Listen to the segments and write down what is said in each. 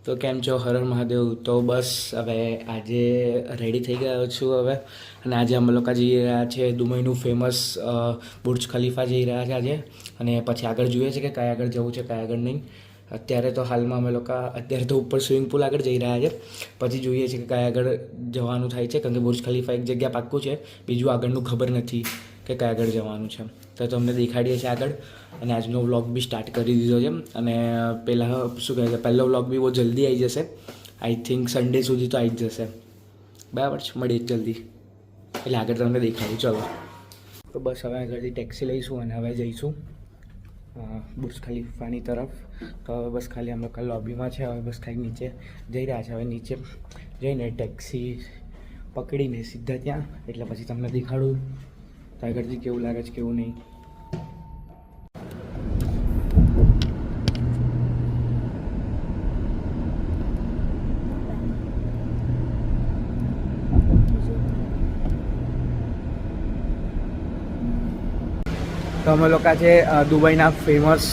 તો કેમ છો? હર હર મહાદેવ. તો બસ હવે આજે રેડી થઈ ગયો છું હવે, અને આજે અમે લોકો જઈ રહ્યા છે દુબઈનું ફેમસ બુર્જ ખલીફા જઈ રહ્યા છે આજે. અને પછી આગળ જોઈએ છે કે કયા આગળ જવું છે, કયા આગળ નહીં. અત્યારે તો હાલમાં અમે લોકો અત્યારે તો ઉપર સ્વિમિંગ પુલ આગળ જઈ રહ્યા છે. પછી જોઈએ છે કે કયા આગળ જવાનું થાય છે, કારણ કે બુર્જ ખલીફા એક જગ્યા પાક્કું છે, બીજું આગળનું ખબર નથી કે કયા આગળ જવાનું છે. તો તમને દેખાડીએ છીએ આગળ. અને આજનો વ્લોગ બી સ્ટાર્ટ કરી દીધો છે. અને પહેલાં શું કહે છે, પહેલો વ્લોગ બી બહુ જલ્દી આવી જશે. આઈ થિંક સન્ડે સુધી તો આવી જ જશે. બરાબર છે, મળીએ જલ્દી. એટલે આગળ તમને દેખાડું. ચલો, તો બસ હવે આગળથી ટેક્સી લઈશું અને હવે જઈશું બુર્જ ખલીફાની તરફ. તો હવે બસ ખાલી અમે લોકો લોબીમાં છે. હવે બસ ખાલી નીચે જઈ રહ્યા છે. હવે નીચે જઈને ટેક્સી પકડીને સીધા ત્યાં, એટલે પછી તમને દેખાડું તો આગળથી કેવું લાગે છે કેવું નહીં. તો અમે લોકો છે દુબઈના ફેમસ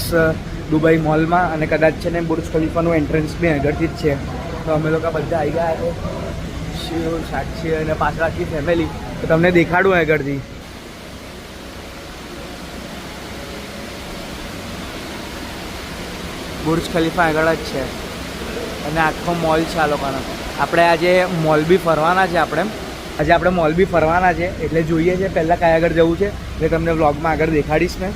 દુબઈ મોલમાં, અને કદાચ છે ને બુર્જ ખલીફાનું એન્ટ્રન્સ બી આગળથી જ છે. તો અમે લોકો બધા આવી ગયા છે, શિવ, સાક્ષી અને પાછળ આખી ફેમિલી. તો તમને દેખાડું આગળથી. બુર્જ ખલીફા આગળ જ છે અને આખો મોલ છે આ લોકોનો. આપણે આજે મોલ બી ફરવાના છે. આજે મોલ બી ફરવાના છે, એટલે જોઈએ છે પહેલાં કયા આગળ જવું છે, એટલે તમને વ્લોગમાં આગળ દેખાડીશ મેં.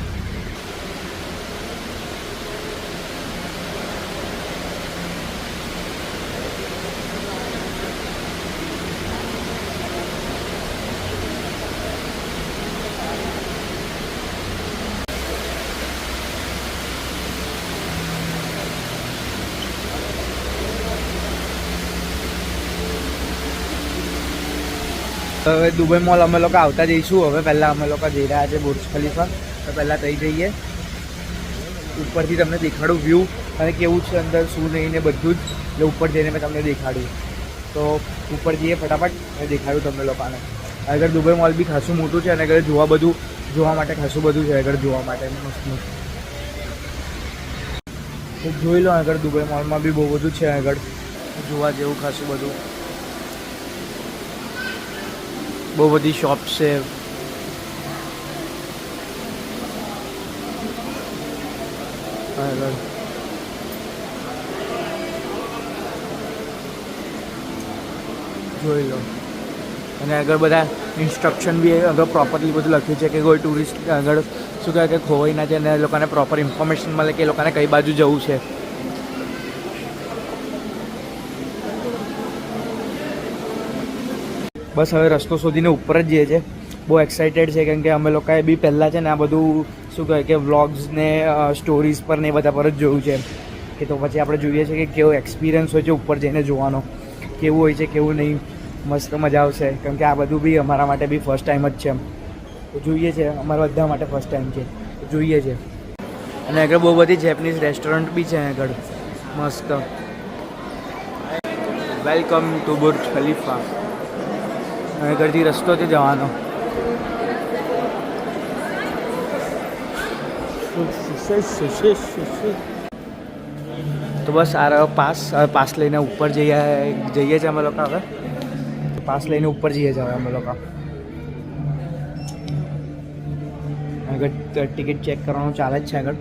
હવે દુબઈ મોલ અમે લોકો આવતા જઈશું. હવે પહેલાં અમે લોકો જઈ રહ્યા છે બુર્જ ખલીફા. તો પહેલાં થઈ જઈએ. ઉપરથી તમને દેખાડું વ્યૂ અને કેવું છે અંદર, શું નહીં ને બધું જ. એટલે ઉપર જઈને મેં તમને દેખાડું. તો ઉપર જઈએ ફટાફટ અને દેખાડું તમને લોકોને. આગળ દુબઈ મોલ બી ખાસું મોટું છે, અને આગળ જોવા માટે ખાસું બધું છે આગળ જોવા માટે. મસ્ત તો જોઈ લો, આગળ દુબઈ મોલમાં બી બહુ બધું છે આગળ જોવા જેવું ખાસું બધું. બહુ બધી શોપ્સ છે. આગળ જોઈ લો, અને આગળ બધા ઇન્સ્ટ્રક્શન બી આગળ પ્રોપરલી બધું લખ્યું છે કે કોઈ ટુરિસ્ટ આગળ શું કહે કે ખોવાઈ ના જાય, અને એ લોકોને પ્રોપર ઇન્ફોર્મેશન મળે કે એ લોકોને કઈ બાજુ જવું છે. બસ હવે રસ્તો શોધીને ઉપર જ જઈએ છે. બહુ એક્સાઇટેડ છે, કેમ કે અમે લોકોએ બી પહેલાં છે ને આ બધું શું કહે કે વ્લોગ્સ ને સ્ટોરીઝ પર ને એ બધા પર જ જોયું છે. કે તો પછી આપણે જોઈએ છે કે કેવો એક્સપિરિયન્સ હોય છે ઉપર જઈને જોવાનો, કેવું હોય છે કેવું નહીં. મસ્ત મજા આવશે, કેમ કે આ બધું બી અમારા માટે બી ફર્સ્ટ ટાઈમ જ છે. તો જોઈએ છે, અમારા બધા માટે ફર્સ્ટ ટાઈમ છે, તો જોઈએ છે. અને આગળ બહુ બધી જેપનીઝ રેસ્ટોરન્ટ બી છે આગળ મસ્ત. Welcome to Burj Khalifa. આગળથી રસ્તો છે જવાનો. તો બસ આ રહ્યો પાસ. હવે પાસ લઈને ઉપર જઈએ છીએ અમે લોકો. હવે પાસ લઈને ઉપર જઈએ છીએ અમે લોકો. આગળ ટિકિટ ચેક કરવાનું ચાલે જ છે આગળ.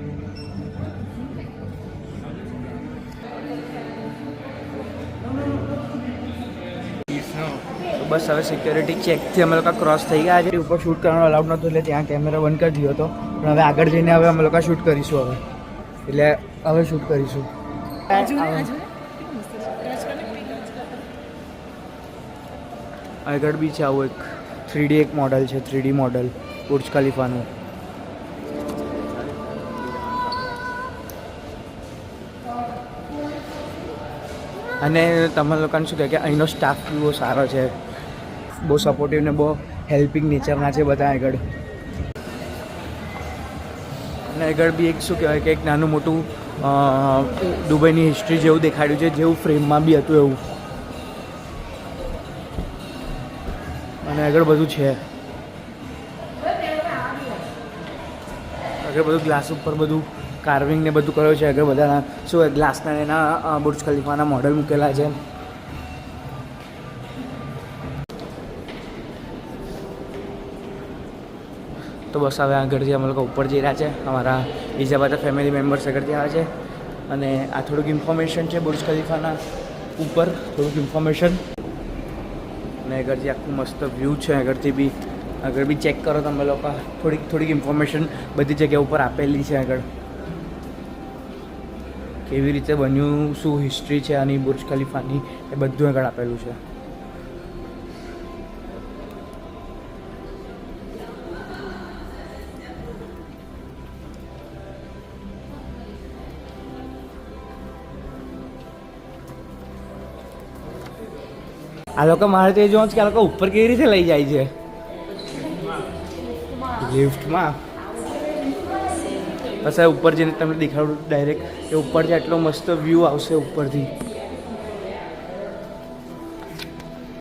બસ હવે સિક્યોરિટી ચેકથી અમે લોકો ક્રોસ થઈ ગયા છે. ઉપર શૂટ કરવાનું અલાઉડ નહોતું, એટલે ત્યાં કેમેરા બંધ કરી દીધો હતો. પણ હવે આગળ જઈને હવે અમે લોકો શૂટ કરીશું. એટલે હવે શૂટ કરીશું. આગળ બી છે આવું એક 3D એક મોડલ છે, 3D મોડલ બુર્જ ખલીફાનું. અને તમે લોકોને શું કહે કે અહીંનો સ્ટાફ બી બહુ સારો છે, બહુ સપોર્ટિવ ને બહુ હેલ્પિંગ નેચરના છે બધા આગળ. અને આગળ બી એક શું કહેવાય કે એક નાનું મોટું દુબઈની હિસ્ટ્રી જેવું દેખાડ્યું છે, જેવું ફ્રેમમાં બી હતું એવું. અને આગળ બધું છે. આગળ બધું ગ્લાસ ઉપર બધું કાર્વિંગ ને બધું કર્યું છે. આગળ બધાના શું ગ્લાસના એના બુર્જ ખલીફાના મોડલ મૂકેલા છે. તો બસ હવે આગળથી અમે લોકો ઉપર જઈ રહ્યા છે. અમારા બીજા બધા ફેમિલી મેમ્બર્સ આગળથી આવ્યા છે. અને આ થોડુંક ઇન્ફોર્મેશન છે બુર્જ ખલીફાના ઉપર, થોડુંક ઇન્ફોર્મેશન. અને આગળથી આખું મસ્ત વ્યૂ છે. આગળ બી ચેક કરો તમે લોકો. થોડીક ઇન્ફોર્મેશન બધી જગ્યા ઉપર આપેલી છે. આગળ કેવી રીતે બન્યું, શું હિસ્ટ્રી છે આની બુર્જ ખલીફાની, એ બધું આગળ આપેલું છે. આ લોકો મારે તો એ જોવાનું છે કે આ લોકો ઉપર કેવી રીતે લઈ જાય છે લિફ્ટમાં. બસ આ ઉપર જઈને તમને દેખાડું ડાયરેક્ટ કે ઉપરથી આટલો મસ્ત વ્યૂ આવશે ઉપરથી.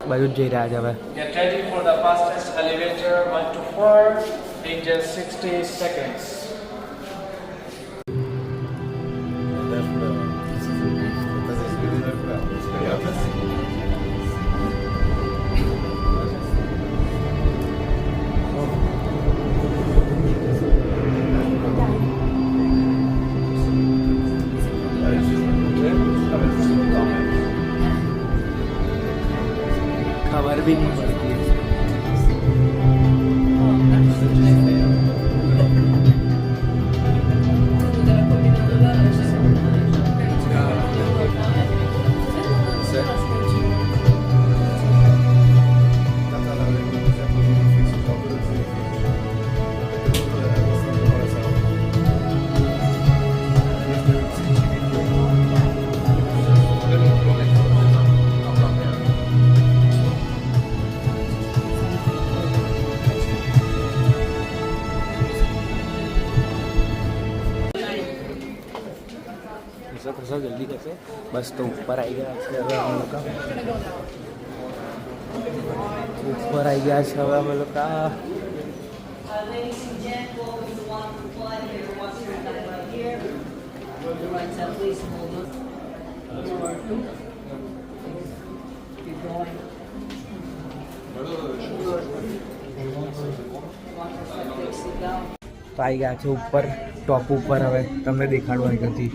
બાજુ જ જઈ રહ્યા છે હવે. Get ready for the fastest elevator 1 to 4 in just 60 seconds. खबर भी नहीं पड़ती है. ખસો જલ્દી થશે. બસ તો ઉપર આવી ગયા છે હવે અમે લોકો. ઉપર આવી ગયા છે હવે અમે લોકો. તો આવી ગયા છે ઉપર, ટોપ ઉપર. હવે તમને દેખાડવા અહીંથી.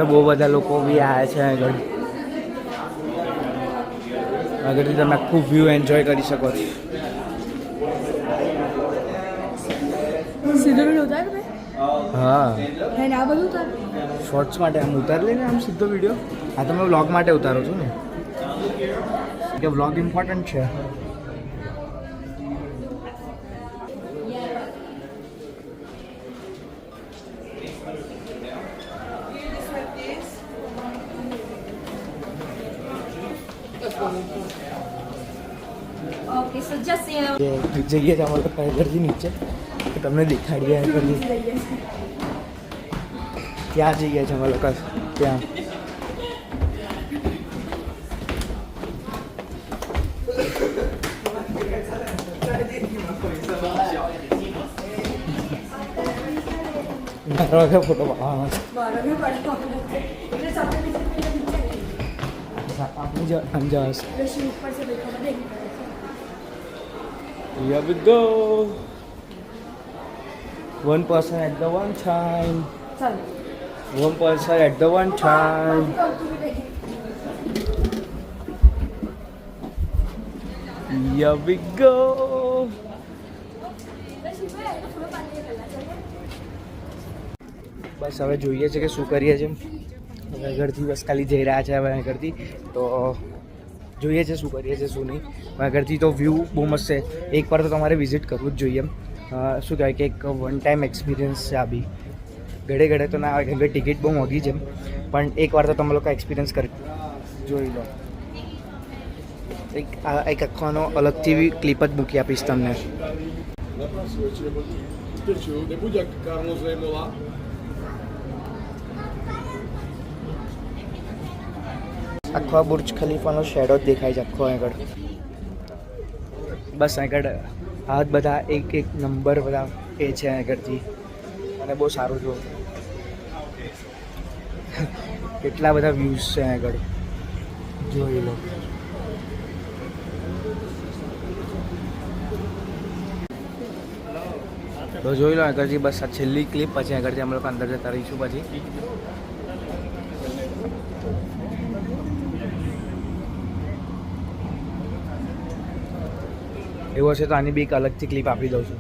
બહુ બધા લોકો બી આવ્યા છે આગળથી તમે આખું વ્યૂ એન્જોય કરી શકો છો. હા, શોર્ટ્સ માટે આમ ઉતાર લે ને, આમ સીધો વિડીયો. આ તમે વ્લોગ માટે ઉતારો છો ને, કે વ્લોગ ઇમ્પોર્ટન્ટ છે. Okay, so just જઈએ જ અમારે ઘરથી નીચે તમને દેખાડીએ. ત્યાં જઈએ છે અમે લોકો. ત્યાં ફોટો પાડવાનો છે. અંજાસ. Here we go. One person at the one time. One person at the one time. Here we go. બસ હવે જોઈએ છે કે શું કરીએ છીએ. હવે આગળથી બસ ખાલી જઈ રહ્યા છે. હવે આગળથી તો જોઈએ છે શું કરીએ છીએ શું નહીં. આગળથી તો વ્યૂ બહુ મસ્ત છે. એકવાર તો તમારે વિઝિટ કરવું જ જોઈએ. શું કહેવાય કે એક વન ટાઈમ એક્સપિરિયન્સ છે આ બી. ઘડે તો ના આવે કેમ કે ટિકિટ બહુ મોંઘી છે, પણ એકવાર તો તમે લોકો એક્સપિરિયન્સ કરી જોઈ લો. એક આખાનો અલગથી ક્લિપ જ મૂકી આપીશ તમને. Pikachu, depois de Carlos Emola. આખો બુર્જ ખલીફાનો શેડો જ દેખાય છે આખો આગળ. બસ આગળ આ બધા એક એક નંબર બધા એ છે આગળથી અને બહુ સારું જો કેટલા બધા વ્યૂઝ છે આગળ જોઈ લો. તો જોઈ લો આગળથી બસ આ છેલ્લી ક્લિપ પછી આગળથી અમે લોકો અંદર જતા રહીશું પછી. એવું હશે તો આની બી એક અલગથી ક્લિપ આપી દઉં છું.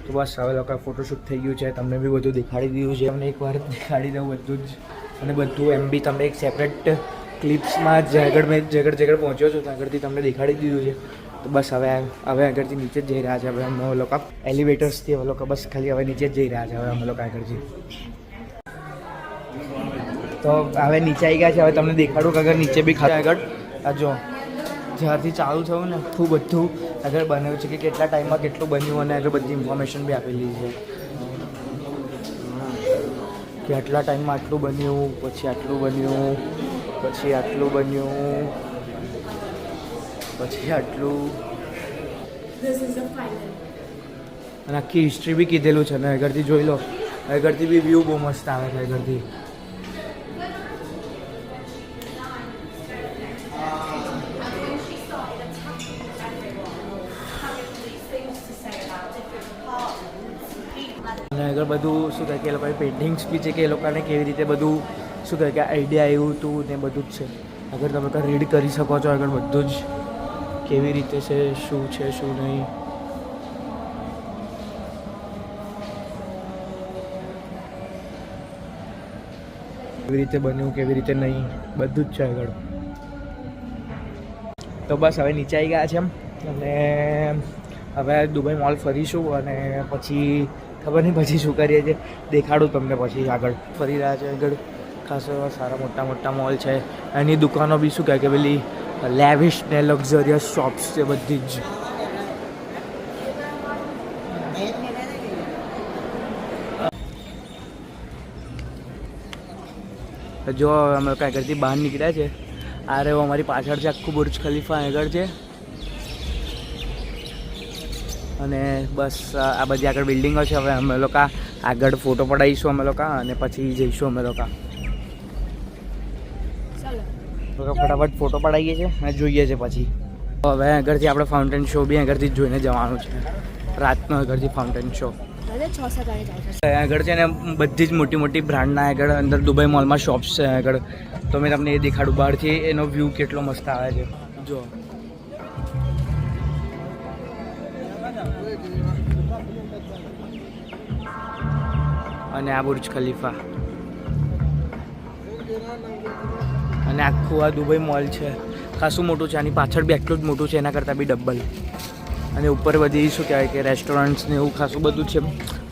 તો બસ હવે લોકો ફોટોશૂટ થઈ ગયું છે. તમને બી બધું દેખાડી દીધું છે. તમને એકવાર દેખાડી દઉં બધું જ અને બધું એમ બી તમને એક સેપરેટ ક્લિપ્સમાં જે આગળ મેં જગડ પહોંચ્યો છું ત્યાં આગળથી તમને દેખાડી દીધું છે. તો બસ હવે આગળથી નીચે જ જઈ રહ્યા છે. હવે અમે લોકો એલિવેટર્સથી હવે લોકો બસ ખાલી હવે નીચે જ જઈ રહ્યા છે. હવે અમે લોકો આગળથી તો હવે નીચે આવી ગયા છે. હવે તમને દેખાડું કે આગળ નીચે બી ખાલી આગળ આ જો જ્યારથી ચાલુ થયું ને આખું બધું આગળ બનાવ્યું છે કે કેટલા ટાઈમમાં કેટલું બન્યું અને આગળ બધી ઇન્ફોર્મેશન બી આપેલી છે કે આટલા ટાઈમમાં આટલું બન્યું, પછી આટલું બન્યું, પછી આટલું બન્યું, પછી આટલું અને આખી હિસ્ટ્રી બી કીધેલું છે ને આગળથી જોઈ લો. આગળથી બી વ્યૂ બહુ મસ્ત આવે છે આગળથી. અને આગળ બધું શું કહે કે એ લોકોની પેઇન્ટિંગ્સ બી છે કે એ લોકોને કેવી રીતે બધું શું કહે કે આઈડિયા આવ્યું હતું ને બધું જ છે. આગળ તમે લોકો રીડ કરી શકો છો આગળ બધું જ કેવી રીતે છે, શું છે શું નહીં. કેવી રીતે બન્યું કેવી રીતે નહીં બધું જ છે આગળ. તો બસ હવે નીચે આવી ગયા છે એમ અને હવે દુબઈ મોલ ફરીશું અને પછી ખબર નહીં પછી શું કરીએ છીએ દેખાડું તમને પછી. આગળ ફરી રહ્યા છે આગળ ખાસ એવા સારા મોટા મોલ છે. એની દુકાનો બી શું કહે કે પેલી લેવિશ ને લક્ઝરિયસ શોપ્સ છે બધી જ. જો અમે લોકો આગળથી બહાર નીકળ્યા છે. આ રહ્યો અમારી પાછળ છે આખું બુર્જ ખલીફા આગળ છે અને બસ આ બધી આગળ બિલ્ડિંગો છે. હવે અમે લોકો આગળ ફોટો પડાવીશું અમે લોકો અને પછી જઈશું અમે લોકો ફટાફટ ફોટો પડાવીએ છીએ અને જોઈએ છે પછી. હવે આગળથી આપણે ફાઉન્ટેન શો બી આગળથી જોઈને જવાનું છે. રાતનો આગળથી ફાઉન્ટેન શો આગળ છે ને બધી જ મોટી બ્રાન્ડના આગળ અંદર દુબઈ મોલમાં શોપ્સ છે આગળ. તો મેં તમને એ દેખાડું બહારથી એનો વ્યૂ કેટલો મસ્ત આવે છે જો. અને આ બુર્જ ખલીફા અને આખું આ દુબઈ મોલ છે. ખાસું મોટું છે. આની પાછળ બી આટલું જ મોટું છે એના કરતાં બી ડબલ. અને ઉપર બધી શું કહેવાય કે રેસ્ટોરન્ટ્સ ને એવું ખાસું બધું છે.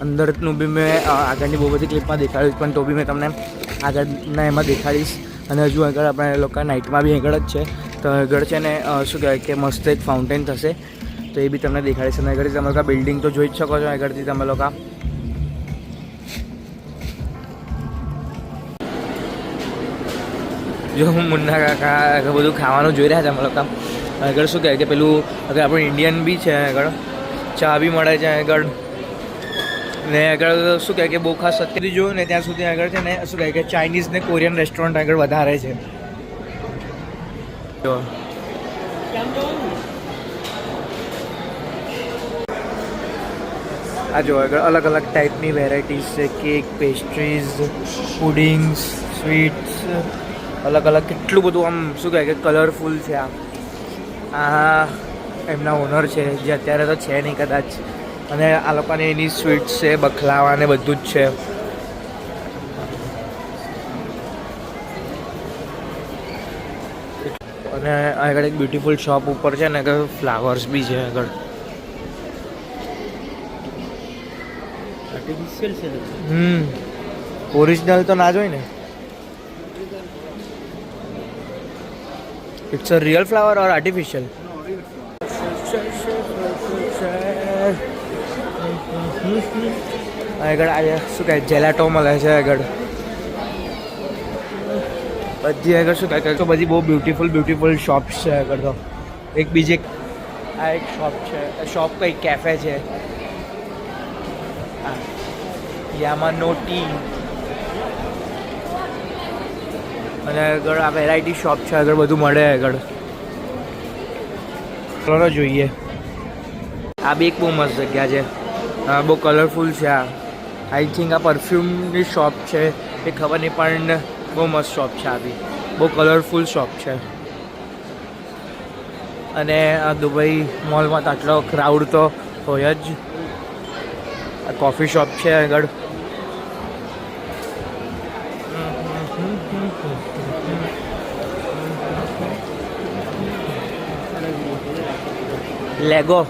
અંદરનું બી મેં આગળની બહુ બધી ક્લિપમાં દેખાડ્યું પણ તો બી મેં તમને આગળના એમાં દેખાડીશ. અને હજુ આગળ આપણે લોકો નાઇટમાં બી આગળ જ છે તો આગળ છે ને શું કહેવાય કે મસ્ત એક ફાઉન્ટેન થશે તો એ બી તમને દેખાડીશ. અને આગળથી તમે લોકો બિલ્ડિંગ તો જોઈ જ શકો છો. આગળથી તમે લોકો જો હું મુન્ના કાકા બધું ખાવાનું જોઈ રહ્યા છે અમે લોકો. આગળ શું કહે કે પેલું આગળ આપણું ઇન્ડિયન બી છે આગળ ચા બી મળે છે આગળ ને આગળ શું કહે કે બહુ ખાસ અત્યારે જોયું ને ત્યાં સુધી આગળ છે ને શું કહે કે ચાઇનીઝ ને કોરિયન રેસ્ટોરન્ટ આગળ વધારે છે. જો આ જો આગળ અલગ અલગ ટાઈપની વેરાયટીઝ છે. કેક, પેસ્ટ્રીઝ, પુડિંગ્સ, સ્વીટ્સ અલગ અલગ કેટલું બધું આમ શું કહે કે કલરફુલ છે. આ એમના ઓનર છે જે અત્યારે તો છે નહીં કદાચ. અને આ લોકોને એની સ્વીટ્સ છે બખલાવા ને બધું જ છે. અને આગળ એક બ્યુટીફુલ શોપ ઉપર છે ને કે ફ્લાવર્સ બી છે આગળ. આર્ટિફિશિયલ છે. ઓરિજિનલ તો ના જ હોય ને. It's a real flower or artificial? આગળ આ શું કહે જેલાટો મળે છે આગળ. બધી આગળ શું કહે તો બધી બહુ બ્યુટીફુલ શોપ્સ છે આગળ તો. એક બીજી આ એક શોપ છે, શોપ કંઈક કેફે છે. હા, યામાનો ટી. અને આગળ આ વેરાયટી શોપ છે, આગળ બધું મળે આગળ. ચલો જોઈએ. આ બી એક બહુ મસ્ત જગ્યા છે, બહુ કલરફુલ છે. આ આઈ થિંક આ પરફ્યુમની શોપ છે એ ખબર નહીં, પણ બહુ મસ્ત શોપ છે. આ બી બહુ કલરફુલ શોપ છે. અને આ દુબઈ મોલમાં તો આટલો ક્રાઉડ તો હોય જ. આ કોફી શોપ છે આગળ. લેગો.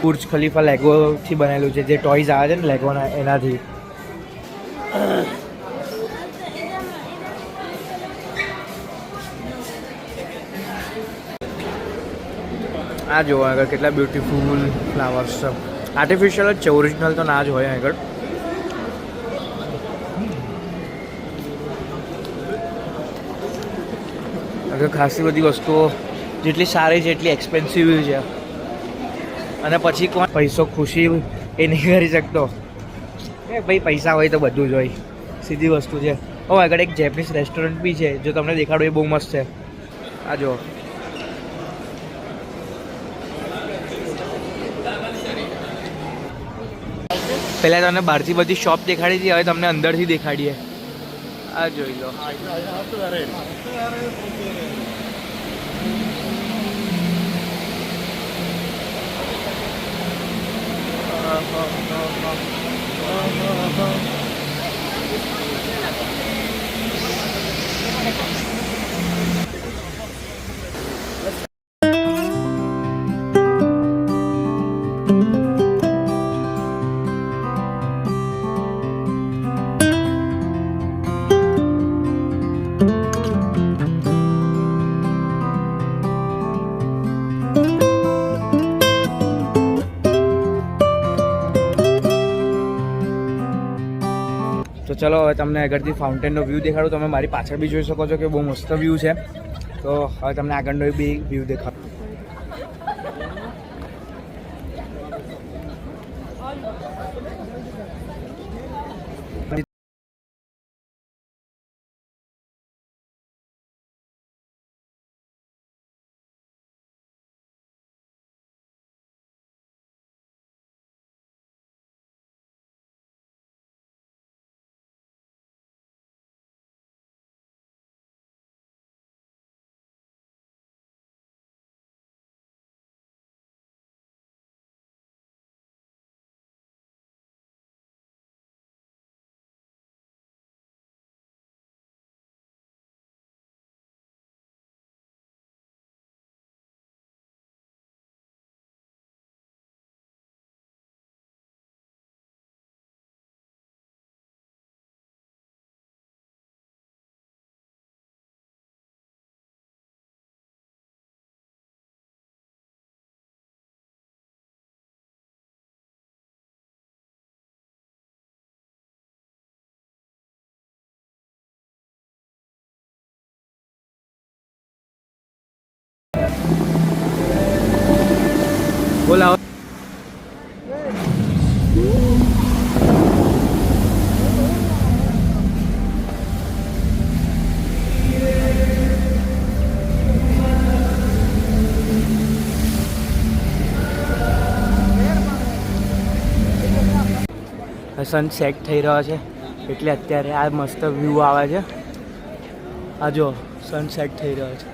બુર્જ ખલીફા લેગોથી બનેલું છે, જે ટોયઝ આવે છે ને લેગોના એનાથી. આ જોવા આગળ કેટલા બ્યુટીફુલ ફ્લાવર્સ છે. આર્ટિફિશિયલ જ છે, ઓરિજિનલ તો ના જ હોય આગળ. આગળ ખાસી બધી વસ્તુઓ જેટલી સારી છે એટલી એક્સપેન્સિવ છે. અને પછી કોણ પૈસો ખુશી એ નહીં કરી શકતો. એ ભાઈ પૈસા હોય તો બધું જ હોય, સીધી વસ્તુ છે. આગળ એક જેપનીઝ રેસ્ટોરન્ટ બી છે, જો તમને દેખાડું એ બહુ મસ્ત છે. આ જો પહેલાં તમને બહારથી બધી શોપ દેખાડી હતી, હવે તમને અંદરથી દેખાડીએ. આ જોઈ લો. તો ચલો હવે તમને આગળથી ફાઉન્ટેનનો વ્યૂ દેખાડું. તમે મારી પાછળ બી જોઈ શકો છો કે બહુ મસ્ત વ્યૂ છે. તો હવે તમને આગળનો બી વ્યૂ દેખાડું. બોલાવો. સનસેટ થઈ રહ્યો છે એટલે અત્યારે આ મસ્ત વ્યૂ આવે છે. આ જો સનસેટ થઈ રહ્યો છે.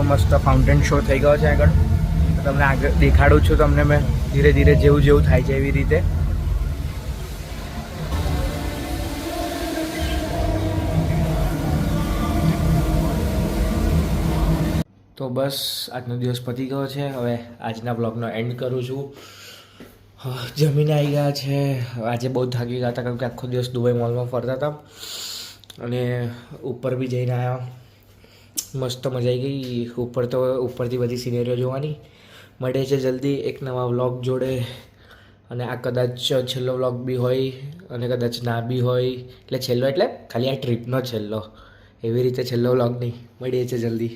મસ્ત ફાઉન્ટેન શો થઈ ગયો છે આગળ. તમને આગળ દેખાડું છું તમને મેં ધીરે ધીરે જેવું જેવું થાય છે એવી રીતે. તો બસ આજનો દિવસ પતી ગયો છે. હવે આજના બ્લોગનો એન્ડ કરું છું. જમીને આવી ગયા છે. આજે બહુ થાકી ગયા હતા કારણ કે આખો દિવસ દુબઈ મોલમાં ફરતા હતા અને ઉપર બી જઈને આવ્યા. મસ્ત મજા આવી ગઈ ઉપર. તો ઉપરથી બધી સિનેરીઓ જોવાની. મળે છે જલ્દી એક નવા વ્લોગ જોડે. અને આ કદાચ છેલ્લો વ્લોગ બી હોય અને કદાચ ના બી હોય. એટલે છેલ્લો એટલે ખાલી આ ટ્રીપનો છેલ્લો, એવી રીતે છેલ્લો વ્લોગ નહીં. મળીએ છીએ જલ્દી.